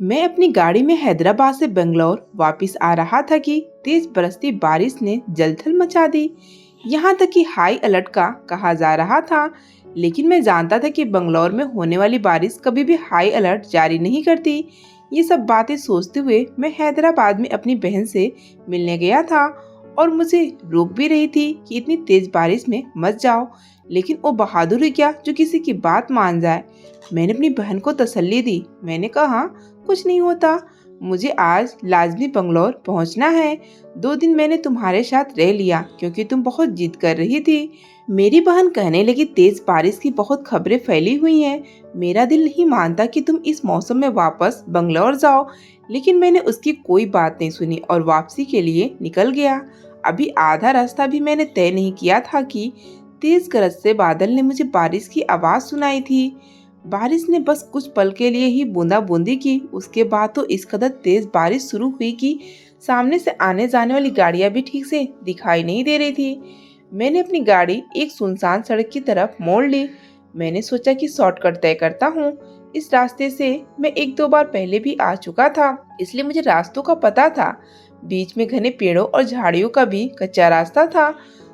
मैं अपनी गाड़ी में हैदराबाद से बेंगलोर वापस आ रहा था कि तेज बरसती बारिश ने जलथल मचा दी। यहाँ तक कि हाई अलर्ट का कहा जा रहा था। लेकिन मैं जानता था कि बेंगलोर में होने वाली बारिश कभी भी हाई अलर्ट जारी नहीं करती। ये सब बातें सोचते हुए मैं हैदराबाद में अपनी बहन से मिलने गया था और मुझे रोक भी रही थी कि इतनी तेज बारिश में मत जाओ। लेकिन वो बहादुर ही क्या जो किसी की बात मान जाए। मैंने अपनी बहन को तसल्ली दी। मैंने कहा कुछ नहीं होता, मुझे आज लाजमी बंगलौर पहुंचना है। 2 दिन मैंने तुम्हारे साथ रह लिया क्योंकि तुम बहुत जिद कर रही थी। मेरी बहन कहने लगी तेज बारिश की बहुत खबरें फैली हुई हैं। मेरा दिल नहीं मानता कि तुम इस मौसम में वापस बंगलौर जाओ। लेकिन मैंने उसकी कोई बात नहीं सुनी और वापसी के लिए निकल गया। अभी आधा रास्ता भी मैंने तय नहीं किया था कि तेज गरज से बादल ने मुझे बारिश की आवाज सुनाई थी। बारिश ने बस कुछ पल के लिए ही बूंदा बूंदी की। उसके बाद तो इस कदर तेज बारिश शुरू हुई कि सामने से आने जाने वाली गाड़ियां भी ठीक से दिखाई नहीं दे रही थी। मैंने अपनी गाड़ी एक सुनसान सड़क की तरफ मोड़ ली। मैंने सोचा कि शॉर्टकट तय करता हूँ। इस रास्ते से मैं 1-2 बार पहले भी आ चुका था, इसलिए मुझे रास्तों का पता था। बीच में घने पेड़ों और झाड़ियों का भी कच्चा रास्ता था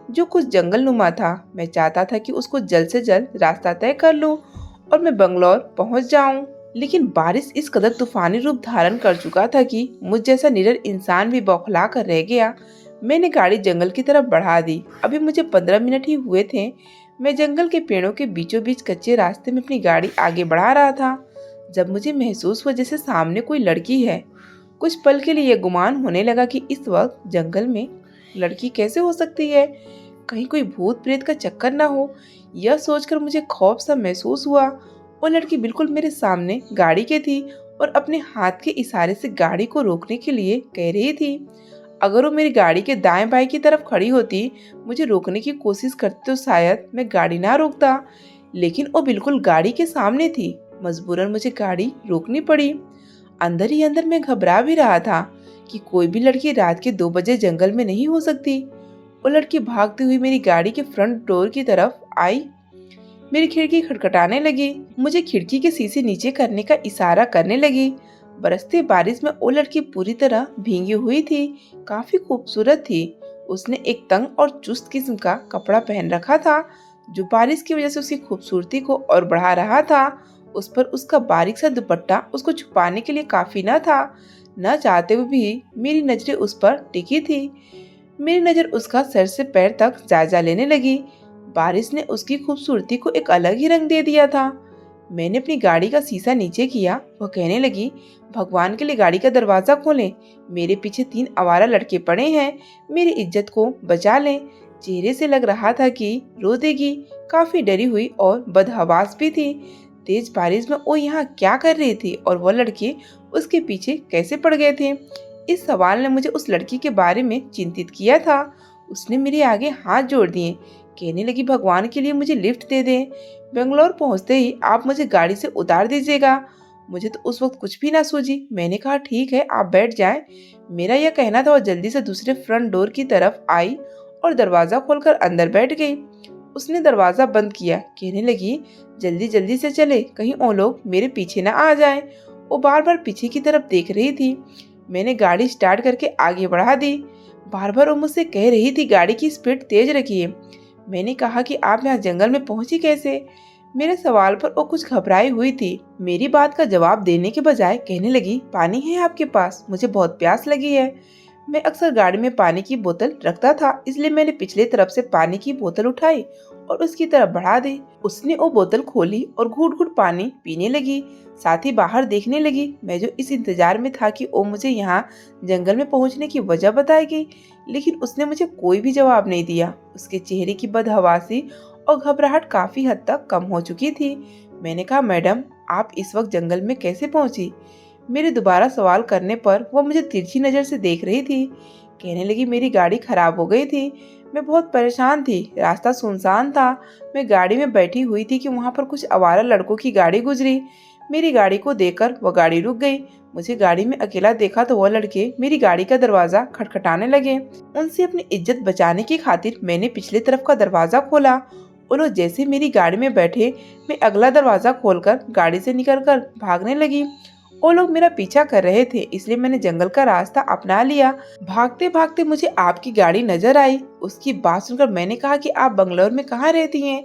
जो कुछ जंगल नुमा था। मैं चाहता था कि उसको जल्द से जल्द रास्ता तय कर लूं और मैं बंगलौर पहुंच जाऊं। लेकिन बारिश इस कदर तूफानी रूप धारण कर चुका था कि मुझ जैसा निडर इंसान भी बौखला कर रह गया। मैंने गाड़ी जंगल की तरफ बढ़ा दी। अभी मुझे 15 मिनट ही हुए थे। मैं जंगल के पेड़ों के बीचों बीच कच्चे रास्ते में अपनी गाड़ी आगे बढ़ा रहा था जब मुझे महसूस हुआ जैसे सामने कोई लड़की है। कुछ पल के लिए यह गुमान होने लगा कि इस वक्त जंगल में लड़की कैसे हो सकती है। कहीं कोई भूत प्रेत का चक्कर ना हो। यह सोचकर मुझे खौफ सा महसूस हुआ। वो लड़की बिल्कुल मेरे सामने गाड़ी के थी और अपने हाथ के इशारे से गाड़ी को रोकने के लिए कह रही थी। अगर वो मेरी गाड़ी के दाएं बाएं की तरफ खड़ी होती, मुझे रोकने की कोशिश करती तो शायद मैं गाड़ी ना रोकता। लेकिन वो बिल्कुल गाड़ी के सामने थी। मजबूरन मुझे गाड़ी रोकनी पड़ी। अंदर ही अंदर मैं घबरा भी रहा था कि कोई भी लड़की रात के 2 बजे जंगल में नहीं हो सकती। वो लड़की भागती हुई मेरी गाड़ी के फ्रंट डोर की तरफ आई। मेरी खिड़की खटखटाने लगी। मुझे खिड़की के शीशे नीचे करने का इशारा करने लगी। बरसती बारिश में वो लड़की पूरी तरह भीगी हुई थी। काफी खूबसूरत थी। उसने एक तंग और चुस्त किस्म का कपड़ा पहन रखा था जो बारिश की वजह से उसकी खूबसूरती को और बढ़ा रहा था। उस पर उसका बारीक सा दुपट्टा उसको छुपाने के लिए काफी न था। न चाहते हुए भी मेरी नजरें उस पर टिकी थी। मेरी नजर उसका सर से पैर तक जायजा लेने लगी। बारिश ने उसकी खूबसूरती को एक अलग ही रंग दे दिया था। मैंने अपनी गाड़ी का शीशा नीचे किया। वह कहने लगी, भगवान के लिए गाड़ी का दरवाजा खोलें। मेरे पीछे 3 आवारा लड़के पड़े हैं। मेरी इज्जत को बचा लें। चेहरे से लग रहा था कि रो देगी। काफी डरी हुई और बदहवास भी थी। तेज बारिश में वो यहाँ क्या कर रही थी और वो लड़के उसके पीछे कैसे पड़ गए थे। इस सवाल ने मुझे उस लड़की के बारे में चिंतित किया था। उसने मेरे आगे हाथ जोड़ दिए। कहने लगी, भगवान के लिए मुझे लिफ्ट दे दें। बेंगलोर पहुंचते ही आप मुझे गाड़ी से उतार दीजिएगा। मुझे तो उस वक्त कुछ भी ना सूझी। मैंने कहा ठीक है, आप बैठ जाएं। मेरा यह कहना था और जल्दी से दूसरे फ्रंट डोर की तरफ आई और दरवाजा खोलकर अंदर बैठ गई। उसने दरवाजा बंद किया। कहने लगी, जल्दी जल्दी से चले, कहीं वो लोग मेरे पीछे ना आ जाएं। वो बार बार पीछे की तरफ देख रही थी। मैंने गाड़ी स्टार्ट करके आगे बढ़ा दी। बार बार वो मुझसे कह रही थी गाड़ी की स्पीड तेज रखिए। मैंने कहा कि आप यहाँ जंगल में पहुंची कैसे। मेरे सवाल पर वो कुछ घबराई हुई थी। मेरी बात का जवाब देने के बजाय कहने लगी, पानी है आपके पास? मुझे बहुत प्यास लगी है। मैं अक्सर गाड़ी में पानी की बोतल रखता था, इसलिए मैंने पिछले तरफ से पानी की बोतल उठाई और उसकी तरफ बढ़ा दी। उसने वो बोतल खोली और घूट घूट पानी पीने लगी। साथ ही बाहर देखने लगी। मैं जो इस इंतजार में था कि वो मुझे यहाँ जंगल में पहुँचने की वजह बताएगी, लेकिन उसने मुझे कोई भी जवाब नहीं दिया। उसके चेहरे की बदहवासी और घबराहट काफी हद तक कम हो चुकी थी। मैंने कहा, मैडम आप इस वक्त जंगल में कैसे पहुंची? मेरे दोबारा सवाल करने पर वो मुझे तिरछी नजर से देख रही थी। कहने लगी, मेरी गाड़ी खराब हो गई थी। मैं बहुत परेशान थी। रास्ता सुनसान था। मैं गाड़ी में बैठी हुई थी कि वहाँ पर कुछ आवारा लड़कों की गाड़ी गुजरी। मेरी गाड़ी को देखकर वह गाड़ी रुक गई। मुझे गाड़ी में अकेला देखा तो वह लड़के मेरी गाड़ी का दरवाजा खटखटाने लगे। उनसे अपनी इज्जत बचाने की खातिर मैंने पिछले तरफ का दरवाजा खोला। वो लोग जैसे मेरी गाड़ी में बैठे, मैं अगला दरवाजा खोलकर गाड़ी से निकलकर भागने लगी। वो लोग मेरा पीछा कर रहे थे, इसलिए मैंने जंगल का रास्ता अपना लिया। भागते भागते मुझे आपकी गाड़ी नजर आई। उसकी बात सुनकर मैंने कहा कि आप बंगलौर में कहाँ रहती हैं?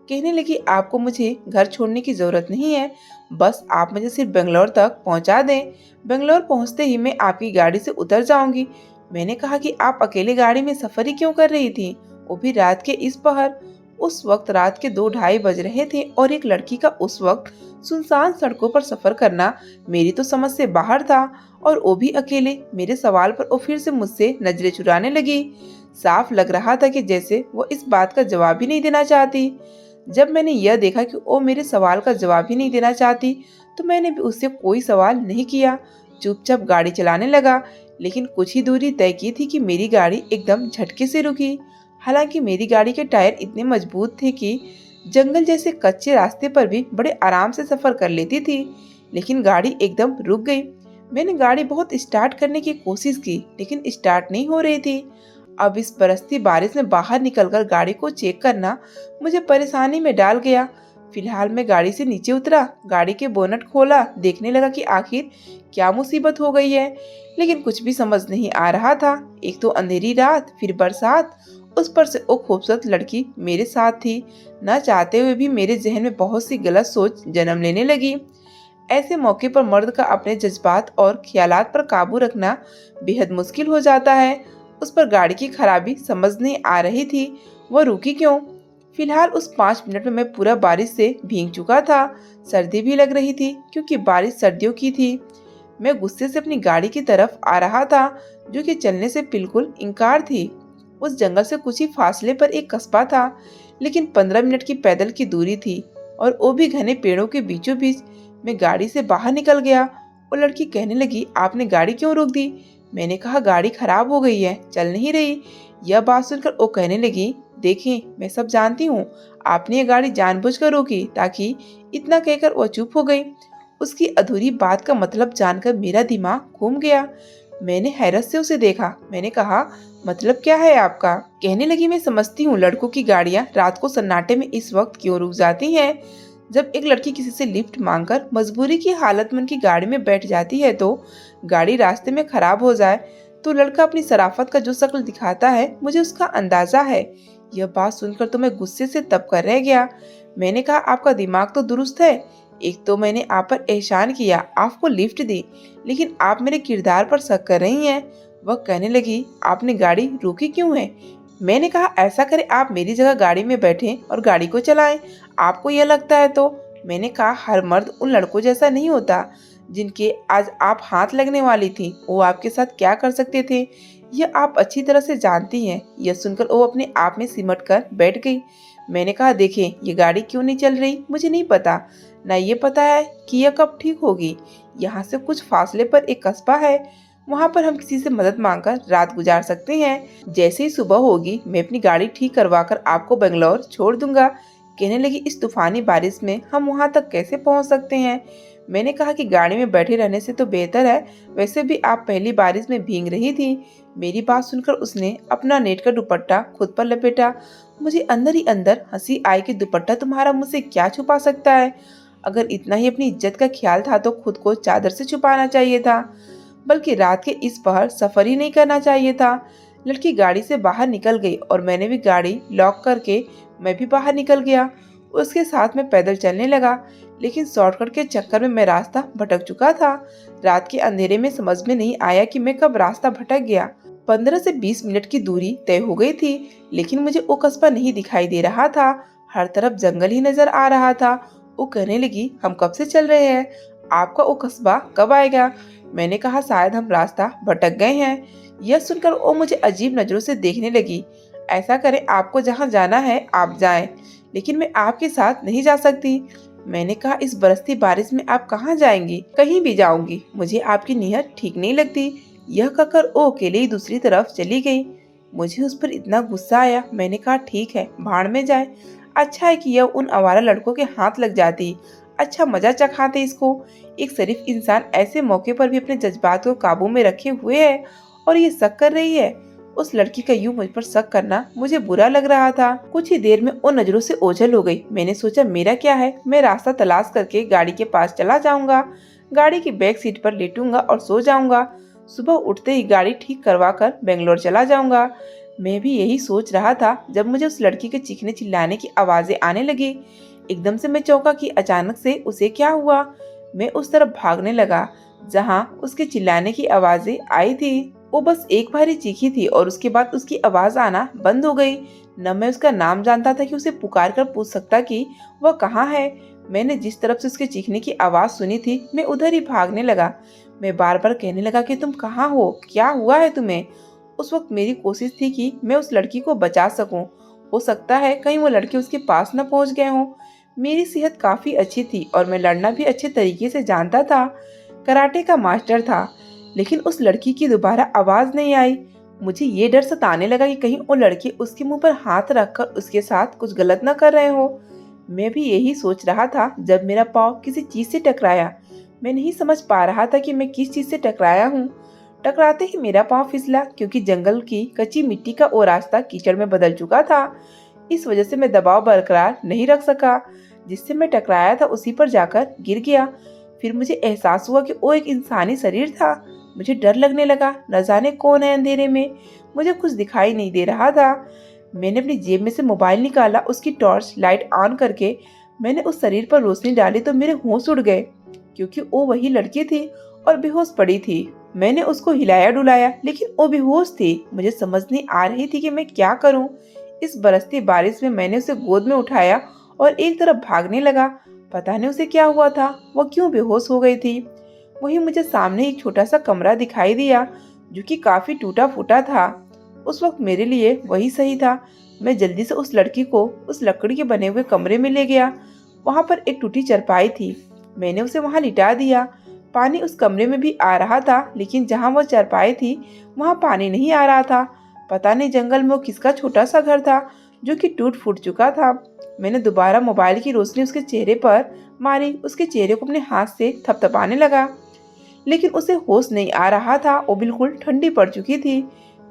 कहने लगी, आपको मुझे घर छोड़ने की जरूरत नहीं है, बस आप मुझे सिर्फ बेंगलोर तक पहुंचा दें। बेंगलोर पहुंचते ही मैं आपकी गाड़ी से उतर जाऊंगी। मैंने कहा कि आप अकेले गाड़ी में सफर ही क्यों कर रही थी, वो भी रात के इस पहर? उस वक्त रात के 2 ढाई बज रहे थे और एक लड़की का उस वक्त सुनसान सड़कों पर सफर करना मेरी तो समझ से बाहर था, और वो भी अकेले। मेरे सवाल पर वो फिर से मुझसे नजरें चुराने लगी। साफ लग रहा था कि जैसे वो इस बात का जवाब ही नहीं देना चाहती। जब मैंने यह देखा कि वो मेरे सवाल का जवाब ही नहीं देना चाहती, तो मैंने भी उससे कोई सवाल नहीं किया, चुपचाप गाड़ी चलाने लगा। लेकिन कुछ ही दूरी तय की थी कि मेरी गाड़ी एकदम झटके से रुकी। हालांकि मेरी गाड़ी के टायर इतने मजबूत थे कि जंगल जैसे कच्चे रास्ते पर भी बड़े आराम से सफर कर लेती थी, लेकिन गाड़ी एकदम रुक गई। मैंने गाड़ी बहुत स्टार्ट करने की कोशिश की, लेकिन स्टार्ट नहीं हो रही थी। अब इस बरसती बारिश में बाहर निकलकर गाड़ी को चेक करना मुझे परेशानी में डाल गया। फिलहाल मैं गाड़ी से नीचे उतरा, गाड़ी के बोनट खोला, देखने लगा कि आखिर क्या मुसीबत हो गई है, लेकिन कुछ भी समझ नहीं आ रहा था। एक तो अंधेरी रात, फिर बरसात, उस पर से वो खूबसूरत लड़की मेरे साथ थी। न चाहते हुए भी मेरे जहन में बहुत सी गलत सोच जन्म लेने लगी। ऐसे मौके पर मर्द का अपने जज्बात और ख्यालात पर काबू रखना बेहद मुश्किल हो जाता है। उस पर गाड़ी की खराबी समझ नहीं आ रही थी, वह रुकी क्यों? फिलहाल उस 5 मिनट में मैं पूरा बारिश से भीग चुका था। सर्दी भी लग रही थी क्योंकि बारिश सर्दियों की थी। मैं गुस्से से अपनी गाड़ी की तरफ आ रहा था, जो कि चलने से बिल्कुल इनकार थी। उस जंगल से कुछ ही फासले पर एक कस्बा था, लेकिन 15 मिनट की पैदल की दूरी थी, और वो भी घने पेड़ों के बीचों बीच। मैं गाड़ी से बाहर निकल गया। वो लड़की कहने लगी, आपने गाड़ी क्यों रोक दी? मैंने कहा, गाड़ी खराब हो गई है, चल नहीं रही। यह बात सुनकर वो कहने लगी, देखें, मैं सब जानती हूँ, आपने ये गाड़ी जानबूझकर रोकी ताकि। इतना कहकर वो चुप हो गई। उसकी अधूरी बात का मतलब जानकर मेरा दिमाग घूम गया। मैंने हैरत से उसे देखा। मैंने कहा, मतलब क्या है आपका? कहने लगी, मैं समझती हूँ लड़कों की गाड़ियाँ रात को सन्नाटे में इस वक्त क्यों रुक जाती हैं। जब एक लड़की किसी से लिफ्ट मांगकर मजबूरी की हालत में उनकी गाड़ी में बैठ जाती है, तो गाड़ी रास्ते में खराब हो जाए तो लड़का अपनी शराफत का जो शक्ल दिखाता है, मुझे उसका अंदाजा है। यह बात सुनकर तो मैं गुस्से से तब कर रह गया। मैंने कहा, आपका दिमाग तो दुरुस्त है। एक तो मैंने आप पर एहसान किया, आपको लिफ्ट दी, लेकिन आप मेरे किरदार पर शक कर रही हैं। वह कहने लगी, आपने गाड़ी रोकी क्यों है? मैंने कहा, ऐसा करें, आप मेरी जगह गाड़ी में बैठें और गाड़ी को चलाएं। आपको यह लगता है तो? मैंने कहा, हर मर्द उन लड़कों जैसा नहीं होता जिनके आज आप हाथ लगने वाली थी। वो आपके साथ क्या कर सकते थे, यह आप अच्छी तरह से जानती हैं। यह सुनकर वो अपने आप में सिमट कर बैठ गई। मैंने कहा, देखें, ये गाड़ी क्यों नहीं चल रही मुझे नहीं पता, न ये पता है कि यह कब ठीक होगी। यहाँ से कुछ फासले पर एक कस्बा है, वहाँ पर हम किसी से मदद मांगकर रात गुजार सकते हैं। जैसे ही सुबह होगी, मैं अपनी गाड़ी ठीक करवाकर आपको बेंगलोर छोड़ दूंगा। कहने लगी, इस तूफानी बारिश में हम वहाँ तक कैसे पहुँच सकते हैं? मैंने कहा कि गाड़ी में बैठे रहने से तो बेहतर है, वैसे भी आप पहली बारिश में भीग रही थी। मेरी बात सुनकर उसने अपना नेट का दुपट्टा खुद पर लपेटा। मुझे अंदर ही अंदर हंसी आई कि दुपट्टा तुम्हारा मुझसे क्या छुपा सकता है। अगर इतना ही अपनी इज्जत का ख्याल था तो खुद को चादर से छुपाना चाहिए था, बल्कि रात के इस पहर सफर ही नहीं करना चाहिए था। लड़की गाड़ी से बाहर निकल गई और मैंने भी गाड़ी लॉक करके मैं भी बाहर निकल गया। उसके साथ मैं पैदल चलने लगा, लेकिन शॉर्टकट के चक्कर में मैं रास्ता भटक चुका था। रात के अंधेरे में समझ में नहीं आया कि मैं कब रास्ता भटक गया। 15 से 20 मिनट की दूरी तय हो गई थी, लेकिन मुझे वो कस्बा नहीं दिखाई दे रहा था। हर तरफ जंगल ही नजर आ रहा था। वो कहने लगी, हम कब से चल रहे हैं, आपका वो कस्बा कब आएगा? मैंने कहा, शायद हम रास्ता भटक गए हैं। यह सुनकर वो मुझे अजीब नजरों से देखने लगी। ऐसा करें, आपको जहाँ जाना है आप जाएं, लेकिन मैं आपके साथ नहीं जा सकती। मैंने कहा, इस बरसती बारिश में आप कहाँ जाएंगी? कहीं भी जाऊंगी, मुझे आपकी नीयत ठीक नहीं लगती। यह कहकर वो अकेले ही दूसरी तरफ चली गई। मुझे उस पर इतना गुस्सा आया। मैंने कहा, ठीक है, भाड़ में जाए। अच्छा है कि यह उन आवारा लड़कों के हाथ लग जाती, अच्छा मजा चखाते इसको। एक शरीफ इंसान ऐसे मौके पर भी अपने जज्बात को काबू में रखे हुए है, और ये शक कर रही है। उस लड़की का यूं मुझ पर शक करना मुझे बुरा लग रहा था। कुछ ही देर में वो नजरों से ओझल हो गई। मैंने सोचा, मेरा क्या है, मैं रास्ता तलाश करके गाड़ी के पास चला जाऊंगा। गाड़ी की बैक सीट पर लेटूंगा और सो जाऊंगा। सुबह उठते ही गाड़ी ठीक करवा कर बेंगलोर चला जाऊंगा। मैं भी यही सोच रहा था जब मुझे उस लड़की के चीखने चिल्लाने की आवाजें आने लगी। एकदम से मैं चौंका कि अचानक से उसे क्या हुआ। मैं उस तरफ भागने लगा जहां उसके चिल्लाने की आवाजें आई थी। वो बस एक बार ही चीखी थी और उसके बाद उसकी आवाज आना बंद हो गई। न मैं उसका नाम जानता था कि उसे पुकार कर पूछ सकता कि वह कहाँ है। मैंने जिस तरफ से उसके चीखने की आवाज सुनी थी मैं उधर ही भागने लगा। मैं बार बार कहने लगा कि तुम कहाँ हो, क्या हुआ है तुम्हें। उस वक्त मेरी कोशिश थी कि मैं उस लड़की को बचा सकूं। हो सकता है कहीं वो लड़के उसके पास न पहुंच गए हों। मेरी सेहत काफी अच्छी थी और मैं लड़ना भी अच्छे तरीके से जानता था। कराटे का मास्टर था। लेकिन उस लड़की की दोबारा आवाज नहीं आई। मुझे ये डर सताने लगा कि कहीं वो लड़के उसके मुंह पर हाथ रखकर उसके साथ कुछ गलत न कर रहे हो। मैं भी यही सोच रहा था जब मेरा पाँव किसी चीज से टकराया। मैं नहीं समझ पा रहा था कि मैं किस चीज से टकराया हूँ। टकराते ही मेरा पाँव फिसला क्योंकि जंगल की कच्ची मिट्टी का वो रास्ता कीचड़ में बदल चुका था। इस वजह से मैं दबाव बरकरार नहीं रख सका। जिससे मैं टकराया था उसी पर जाकर गिर गया। फिर मुझे एहसास हुआ कि वो एक इंसानी शरीर था। मुझे डर लगने लगा, न जाने कौन है अंधेरे में। मुझे कुछ दिखाई नहीं दे रहा था। मैंने अपनी जेब में से मोबाइल निकाला, उसकी टॉर्च लाइट ऑन करके मैंने उस शरीर पर रोशनी डाली तो मेरे होश उड़ गए क्योंकि वो वही लड़की थी और बेहोश पड़ी थी। मैंने उसको हिलाया डुलाया लेकिन वो बेहोश थी। मुझे समझ नहीं आ रही थी कि मैं क्या करूं। इस बरसती बारिश में मैंने उसे गोद में उठाया और एक तरफ भागने लगा। पता नहीं उसे क्या हुआ था, वो क्यों बेहोश हो गई थी। वहीं मुझे सामने एक छोटा सा कमरा दिखाई दिया जो कि काफी टूटा फूटा था। उस वक्त मेरे लिए वही सही था। मैं जल्दी से उस लड़की को उस लकड़ी के बने हुए कमरे में ले गया। वहां पर एक टूटी चारपाई थी। मैंने उसे वहां लिटा दिया। पानी उस कमरे में भी आ रहा था लेकिन जहां वह चारपाई थी वहां पानी नहीं आ रहा था। पता नहीं जंगल में वो किसका छोटा सा घर था जो कि टूट फूट चुका था। मैंने दोबारा मोबाइल की रोशनी उसके चेहरे पर मारी। उसके चेहरे को अपने हाथ से थपथपाने लगा लेकिन उसे होश नहीं आ रहा था। वो बिल्कुल ठंडी पड़ चुकी थी।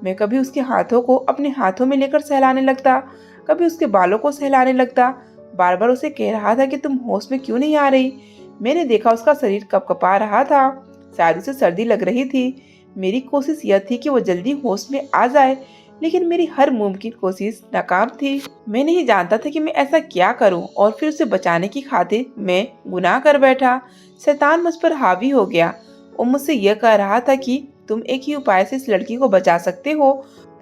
मैं कभी उसके हाथों को अपने हाथों में लेकर सहलाने लगता, कभी उसके बालों को सहलाने लगता। बार बार उसे कह रहा था कि तुम होश में क्यों नहीं आ रही। मैंने देखा उसका शरीर कपकपा रहा था, शायद उसे सर्दी लग रही थी। मेरी कोशिश यह थी कि वो जल्दी होश में आ जाए लेकिन मेरी हर मुमकिन कोशिश नाकाम थी। मैं नहीं जानता था कि मैं ऐसा क्या करूं और फिर उसे बचाने की खातिर मैं गुनाह कर बैठा। शैतान मुझ पर हावी हो गया। वो मुझसे यह कह रहा था कि तुम एक ही उपाय से इस लड़की को बचा सकते हो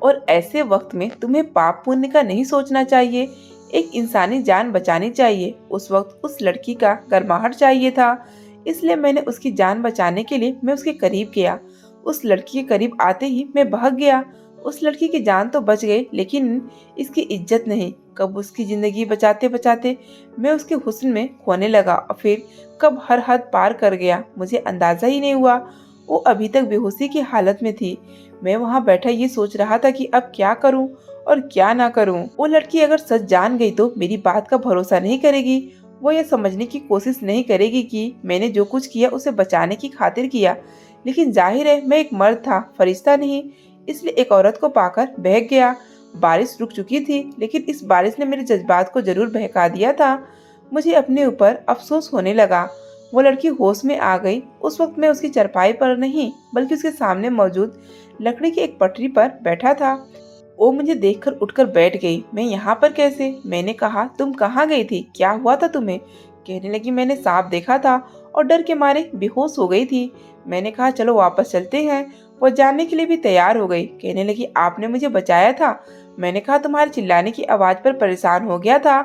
और ऐसे वक्त में तुम्हें पाप पुण्य का नहीं सोचना चाहिए, एक इंसानी जान बचानी चाहिए। उस वक्त उस लड़की का गर्माहट चाहिए था, इसलिए मैंने उसकी जान बचाने के लिए मैं उसके करीब गया। उस लड़की के करीब आते ही मैं भाग गया। उस लड़की की जान तो बच गई लेकिन इसकी इज्जत नहीं। कब उसकी जिंदगी बचाते बचाते मैं उसके हुस्न में खोने लगा और फिर कब हर हद पार कर गया मुझे अंदाजा ही नहीं हुआ। वो अभी तक बेहोशी की हालत में थी। मैं वहां बैठा ये सोच रहा था कि अब क्या करूं और क्या ना करूं। वो लड़की अगर सच जान गई तो मेरी बात का भरोसा नहीं करेगी। वो ये समझने की कोशिश नहीं करेगी कि मैंने जो कुछ किया उसे बचाने की खातिर किया। लेकिन जाहिर है मैं एक मर्द था, फरिश्ता नहीं, इसलिए एक औरत को पाकर बहक गया। बारिश रुक चुकी थी लेकिन इस बारिश ने मेरे जज्बात को जरूर बहका दिया था। मुझे अपने ऊपर अफसोस होने लगा। वो लड़की होश में आ गई। उस वक्त मैं उसकी चारपाई पर नहीं बल्कि उसके सामने मौजूद लकड़ी की एक पटरी पर बैठा था। वो मुझे देखकर उठकर बैठ गई। मैं यहाँ पर कैसे? मैंने कहा, तुम कहाँ गई थी, क्या हुआ था तुम्हें? कहने लगी, मैंने सांप देखा था और डर के मारे बेहोश हो गई थी। मैंने कहा, चलो वापस चलते हैं। वो जानने के लिए भी तैयार हो गई। कहने लगी, आपने मुझे बचाया था। मैंने कहा, तुम्हारे चिल्लाने की आवाज पर परेशान हो गया था।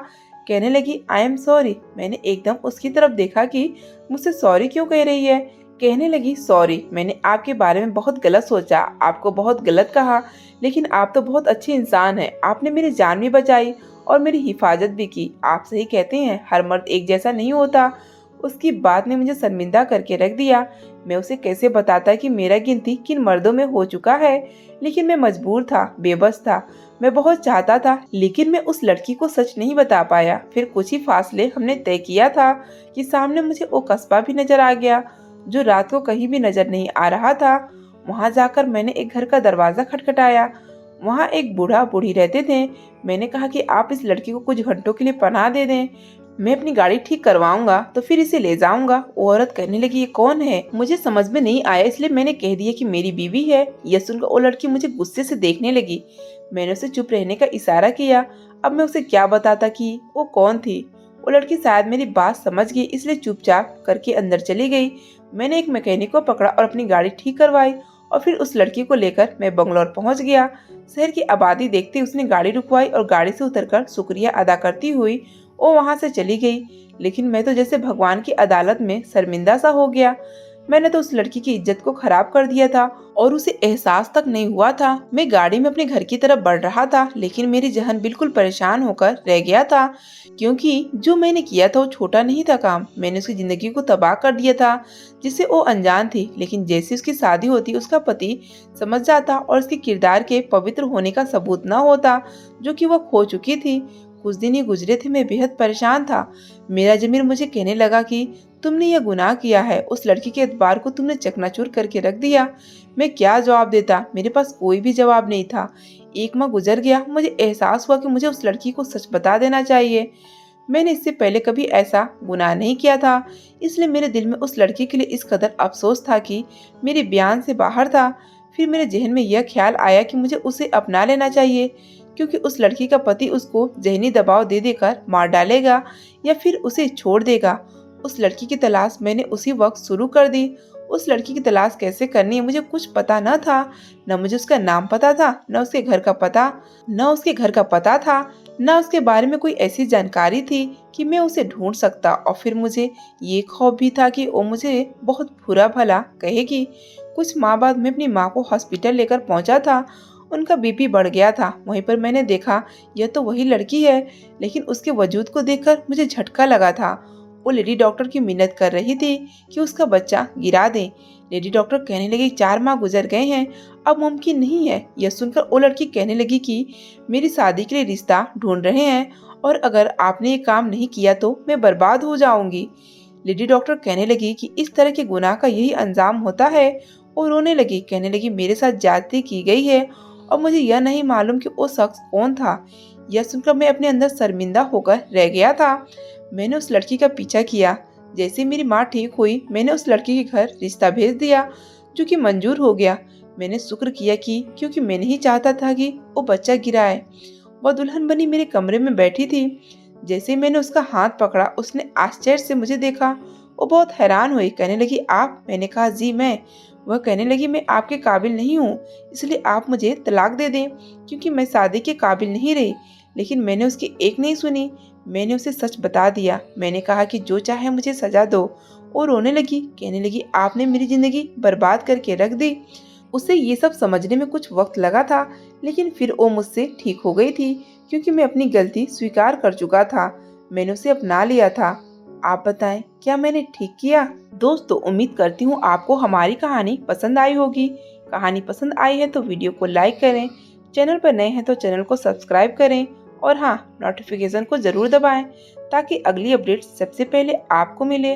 कहने लगी, आई एम सॉरी। मैंने एकदम उसकी तरफ देखा कि मुझसे सॉरी क्यों कह रही है। कहने लगी, सॉरी, मैंने आपके बारे में बहुत गलत सोचा, आपको बहुत गलत कहा, लेकिन आप तो बहुत अच्छे इंसान हैं। आपने मेरी जान भी बचाई और मेरी हिफाजत भी की। आप सही कहते हैं, हर मर्द एक जैसा नहीं होता। उसकी बात ने मुझे शर्मिंदा करके रख दिया। मैं उसे कैसे बताता कि मेरा गिनती किन मर्दों में हो चुका है। लेकिन मैं मजबूर था, बेबस था। मैं बहुत चाहता था लेकिन मैं उस लड़की को सच नहीं बता पाया। फिर कुछ ही फासले हमने तय किया था कि सामने मुझे वो कस्बा भी नजर आ गया जो रात को कहीं भी नजर नहीं आ रहा था। वहां जाकर मैंने एक घर का दरवाजा खटखटाया। वहां एक बूढ़ा बूढ़ी रहते थे। मैंने कहा कि आप इस लड़की को कुछ घंटों के लिए पनाह दे दें। मैं अपनी गाड़ी ठीक करवाऊंगा तो फिर इसे ले जाऊंगा। वो औरत कहने लगी, ये कौन है? मुझे समझ में नहीं आया, इसलिए मैंने कह दिया कि मेरी बीवी है। यह सुनकर वो लड़की मुझे गुस्से से देखने लगी। मैंने उसे चुप रहने का इशारा किया। अब मैं उसे क्या बताता कि वो कौन थी। वो लड़की शायद मेरी बात समझ गई, इसलिए चुपचाप करके अंदर चली गई। मैंने एक मैकेनिक को पकड़ा और अपनी गाड़ी ठीक करवाई और फिर उस लड़की को लेकर मैं बंगलौर पहुंच गया। शहर की आबादी देखते उसने गाड़ी रुकवाई और गाड़ी से उतरकर शुक्रिया अदा करती हुई वो वहां से चली गई। लेकिन मैं तो जैसे भगवान की अदालत में शर्मिंदा सा हो गया। मैंने तो उस लड़की की इज्जत को खराब कर दिया था और उसे एहसास तक नहीं हुआ था। मैं गाड़ी में अपने घर की तरफ बढ़ रहा था, लेकिन मेरी जहन बिल्कुल परेशान होकर रह गया था, क्योंकि जो मैंने किया था वो छोटा नहीं था काम। मैंने उसकी जिंदगी को तबाह कर दिया था, जिससे वो अनजान थी। लेकिन जैसे उसकी शादी होती उसका पति समझ जाता और उसके किरदार के पवित्र होने का सबूत न होता, जो कि वह खो चुकी थी। कुछ दिन ही गुजरे थे, मैं बेहद परेशान था। मेरा ज़मीर मुझे कहने लगा कि तुमने यह गुनाह किया है, उस लड़की के एतबार को तुमने चकनाचूर करके रख दिया। मैं क्या जवाब देता? मेरे पास कोई भी जवाब नहीं था। एक माह गुजर गया, मुझे एहसास हुआ कि मुझे उस लड़की को सच बता देना चाहिए। मैंने इससे पहले कभी ऐसा गुनाह नहीं किया था, इसलिए मेरे दिल में उस लड़की के लिए इस कदर अफसोस था कि मेरे बयान से बाहर था। फिर मेरे जहन में यह ख्याल आया कि मुझे उसे अपना लेना चाहिए, क्योंकि उस लड़की का पति उसको जहनी दबाव दे देकर मार डालेगा या फिर उसे छोड़ देगा। उस लड़की की तलाश मैंने उसी वक्त शुरू कर दी। उस लड़की की तलाश कैसे करनी है मुझे कुछ पता न था। न मुझे उसका नाम पता था, न उसके घर का पता था, न उसके बारे में कोई ऐसी जानकारी थी कि मैं उसे ढूंढ सकता। और फिर मुझे ये खौफ भी था कि वो मुझे बहुत बुरा भला कहेगी। कुछ माह बाद मैं अपनी माँ को हॉस्पिटल लेकर पहुंचा था। उनका बीपी बढ़ गया था। वहीं पर मैंने देखा यह तो वही लड़की है, लेकिन उसके वजूद को देखकर मुझे झटका लगा था। वो लेडी डॉक्टर की मिन्नत कर रही थी कि उसका बच्चा गिरा दे। लेडी डॉक्टर कहने लगी, 4 माह गुजर गए हैं, अब मुमकिन नहीं है। यह सुनकर वो लड़की कहने लगी कि मेरी शादी के लिए रिश्ता ढूंढ रहे हैं और अगर आपने ये काम नहीं किया तो मैं बर्बाद हो जाऊंगी। लेडी डॉक्टर कहने लगी कि इस तरह के गुनाह का यही अंजाम होता है। वो रोने लगी, कहने लगी, मेरे साथ ज्यादती की गई है और मुझे यह नहीं मालूम कि वो शख्स कौन था। यह सुनकर मैं अपने अंदर शर्मिंदा होकर रह गया था। मैंने उस लड़की का पीछा किया। जैसे मेरी माँ ठीक हुई, मैंने उस लड़की के घर रिश्ता भेज दिया, जो कि मंजूर हो गया। मैंने शुक्र किया कि क्योंकि मैं नहीं चाहता था कि वो बच्चा गिराए। वह दुल्हन बनी मेरे कमरे में बैठी थी। जैसे ही मैंने उसका हाथ पकड़ा, उसने आश्चर्य से मुझे देखा। वो बहुत हैरान हुई, कहने लगी, आप? मैंने कहा, जी मैं। वह कहने लगी, मैं आपके काबिल नहीं हूँ, इसलिए आप मुझे तलाक दे दें, क्योंकि मैं शादी के काबिल नहीं रही। लेकिन मैंने उसकी एक नहीं सुनी। मैंने उसे सच बता दिया। मैंने कहा कि जो चाहे मुझे सजा दो। वो रोने लगी, कहने लगी, आपने मेरी जिंदगी बर्बाद करके रख दी। उसे ये सब समझने में कुछ वक्त लगा था, लेकिन फिर वो मुझसे ठीक हो गई थी, क्योंकि मैं अपनी गलती स्वीकार कर चुका था। मैंने उसे अपना लिया था। आप बताएं, क्या मैंने ठीक किया? दोस्तों, उम्मीद करती हूँ आपको हमारी कहानी पसंद आई होगी। कहानी पसंद आई है तो वीडियो को लाइक करें, चैनल पर नए हैं तो चैनल को सब्सक्राइब करें और हाँ, नोटिफिकेशन को जरूर दबाएं ताकि अगली अपडेट सबसे पहले आपको मिले।